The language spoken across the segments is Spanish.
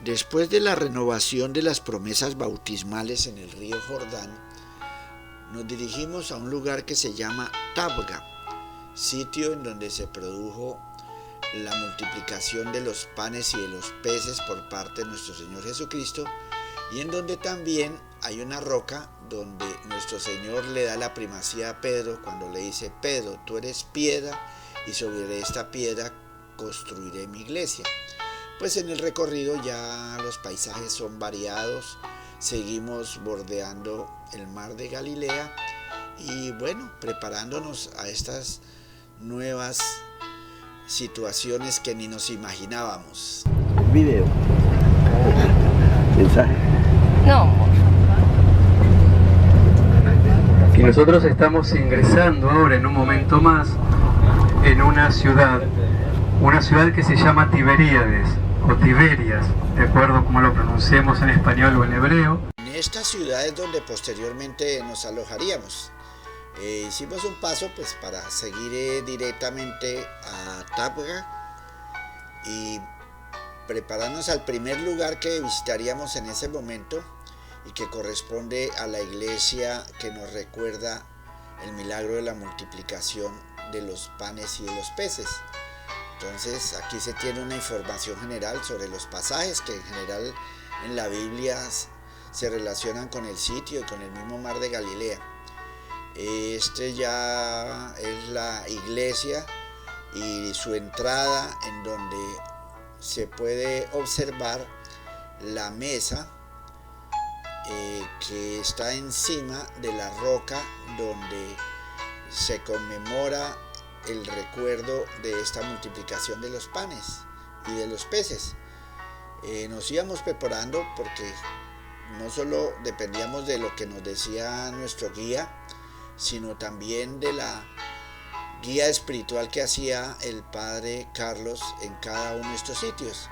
Después de la renovación de las promesas bautismales en el río Jordán, nos dirigimos a un lugar que se llama Tabga, sitio en donde se produjo la multiplicación de los panes y de los peces por parte de nuestro Señor Jesucristo, y en donde también hay una roca donde nuestro Señor le da la primacía a Pedro cuando le dice: Pedro, tú eres piedra y sobre esta piedra construiré mi iglesia. Pues en el recorrido ya los paisajes son variados, seguimos bordeando el mar de Galilea y bueno, preparándonos a estas nuevas situaciones que ni nos imaginábamos. Video. Mensaje. No. Y nosotros estamos ingresando ahora en un momento más en una ciudad que se llama Tiberíades o Tiberias, de acuerdo como lo pronunciemos en español o en hebreo. En esta ciudad es donde posteriormente nos alojaríamos. Hicimos un paso pues para seguir directamente a Tabga y prepararnos al primer lugar que visitaríamos en ese momento y que corresponde a la iglesia que nos recuerda el milagro de la multiplicación de los panes y de los peces. Entonces aquí se tiene una información general sobre los pasajes que en general en la Biblia se relacionan con el sitio y con el mismo mar de Galilea. Este ya es la iglesia y su entrada, en donde se puede observar la mesa que está encima de la roca donde se conmemora el recuerdo de esta multiplicación de los panes y de los peces. Nos íbamos preparando porque no solo dependíamos de lo que nos decía nuestro guía, sino también de la guía espiritual que hacía el padre Carlos en cada uno de estos sitios.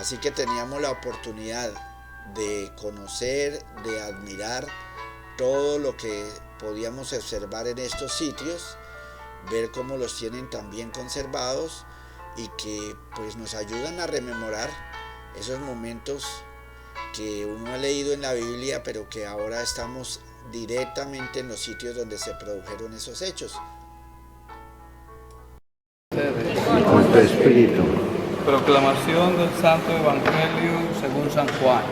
Así que teníamos la oportunidad de conocer, de admirar todo lo que podíamos observar en estos sitios, ver cómo los tienen tan bien conservados y que pues nos ayudan a rememorar esos momentos que uno ha leído en la Biblia, pero que ahora estamos directamente en los sitios donde se produjeron esos hechos. Con tu espíritu. Proclamación del Santo Evangelio según San Juan.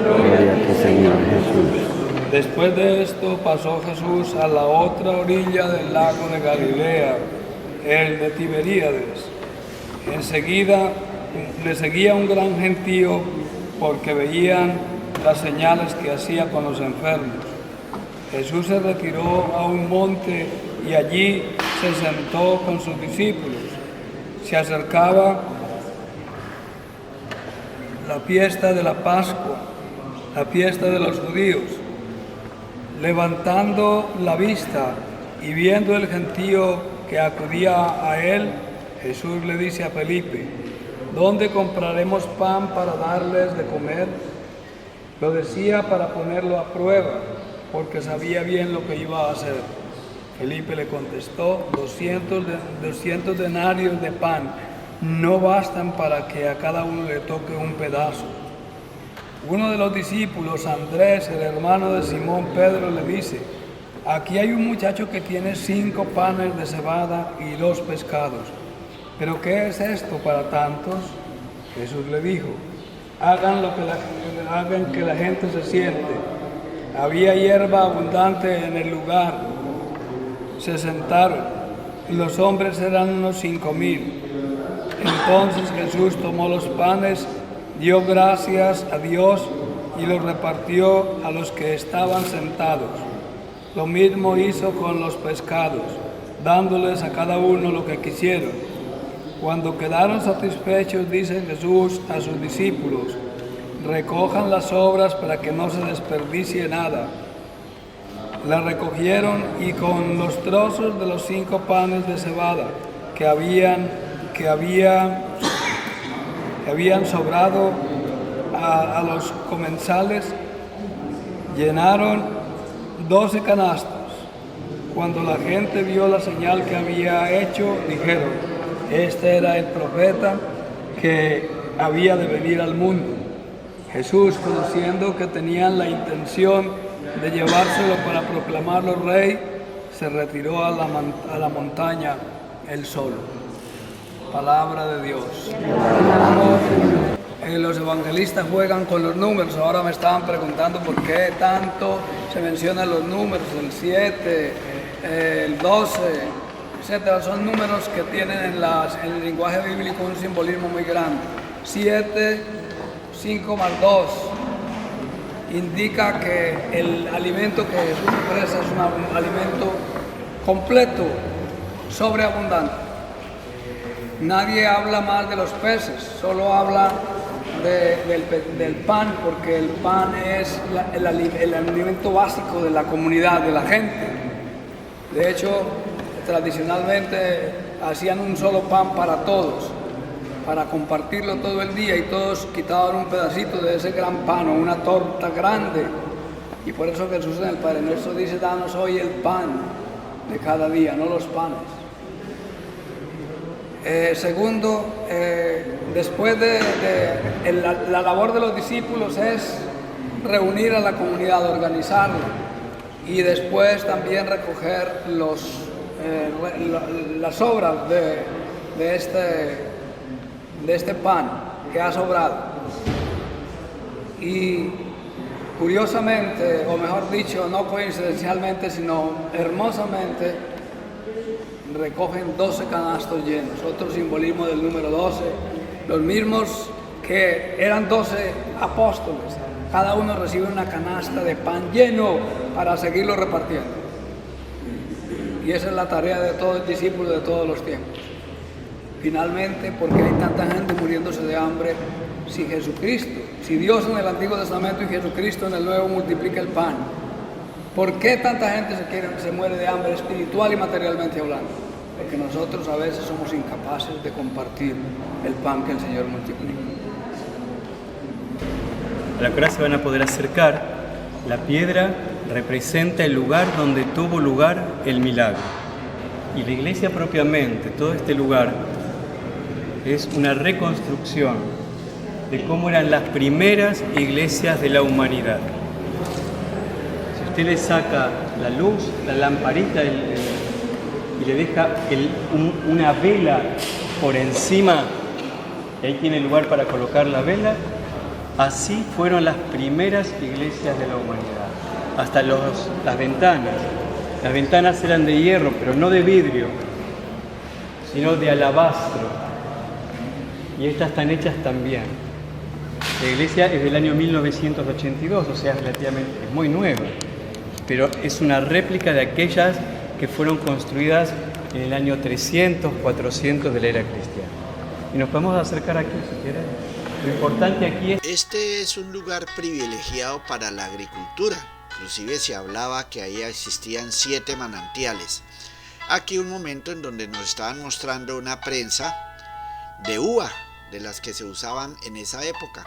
Gloria a ti, Señor Jesús. Después de esto pasó Jesús a la otra orilla del lago de Galilea, el de Tiberíades. Enseguida le seguía un gran gentío porque veían las señales que hacía con los enfermos. Jesús se retiró a un monte y allí se sentó con sus discípulos. Se acercaba la fiesta de la Pascua, la fiesta de los judíos. Levantando la vista y viendo el gentío que acudía a él, Jesús le dice a Felipe: ¿dónde compraremos pan para darles de comer? Lo decía para ponerlo a prueba, porque sabía bien lo que iba a hacer. Felipe le contestó: 200 denarios de pan no bastan para que a cada uno le toque un pedazo. Uno de los discípulos, Andrés, el hermano de Simón Pedro, le dice: aquí hay un muchacho que tiene 5 panes de cebada y 2 pescados. ¿Pero qué es esto para tantos? Jesús le dijo: hagan que la gente se siente. Había hierba abundante en el lugar. Se sentaron, y los hombres eran unos 5,000. Entonces Jesús tomó los panes, dio gracias a Dios y los repartió a los que estaban sentados. Lo mismo hizo con los pescados, dándoles a cada uno lo que quisieron. Cuando quedaron satisfechos, dice Jesús a sus discípulos: recojan las sobras para que no se desperdicie nada. La recogieron y con los trozos de los 5 panes de cebada que habían sobrado a los comensales, llenaron 12 canastos. Cuando la gente vio la señal que había hecho, dijeron: este era el profeta que había de venir al mundo. Jesús, conociendo que tenían la intención de llevárselo para proclamarlo rey, se retiró a la montaña él solo. Palabra de Dios. Los evangelistas juegan con los números. Ahora me estaban preguntando por qué tanto se mencionan los números, el 7, el 12, etc. Son números que tienen en el lenguaje bíblico un simbolismo muy grande. 7, 5 más 2 indica que el alimento que Jesús ofrece es un alimento completo, sobreabundante. Nadie habla más de los peces, solo habla del pan, porque el pan es el alimento básico de la comunidad, de la gente. De hecho, tradicionalmente hacían un solo pan para todos, para compartirlo todo el día, y todos quitaban un pedacito de ese gran pan o una torta grande. Y por eso Jesús en el Padre Nuestro dice: danos hoy el pan de cada día, no los panes. Segundo, después de la labor de los discípulos es reunir a la comunidad, organizarla, y después también recoger las sobras de este pan que ha sobrado. Y curiosamente, o mejor dicho, no coincidencialmente, sino hermosamente, recogen 12 canastos llenos, otro simbolismo del número 12, los mismos que eran 12 apóstoles. Cada uno recibe una canasta de pan lleno para seguirlo repartiendo. Y esa es la tarea de todo el discípulo de todos los tiempos. Finalmente, ¿por qué hay tanta gente muriéndose de hambre si Jesucristo, si Dios en el Antiguo Testamento y Jesucristo en el Nuevo multiplica el pan? ¿Por qué tanta gente se muere de hambre espiritual y materialmente hablando? Porque nosotros a veces somos incapaces de compartir el pan que el Señor multiplica. A la que ahora se van a poder acercar, la piedra representa el lugar donde tuvo lugar el milagro. Y la iglesia propiamente, todo este lugar, es una reconstrucción de cómo eran las primeras iglesias de la humanidad. Si usted le saca la luz, la lamparita y le deja una vela por encima, y ahí tiene lugar para colocar la vela, así fueron las primeras iglesias de la humanidad. Hasta las ventanas. Las ventanas eran de hierro, pero no de vidrio, sino de alabastro. Y estas están hechas también. La iglesia es del año 1982, o sea, es muy nueva, pero es una réplica de aquellas que fueron construidas en el año 300, 400 de la era cristiana. Y nos podemos acercar aquí, si quieren. Lo importante aquí es... Este es un lugar privilegiado para la agricultura. Inclusive se hablaba que ahí existían 7 manantiales. Aquí un momento en donde nos estaban mostrando una prensa de uva, de las que se usaban en esa época.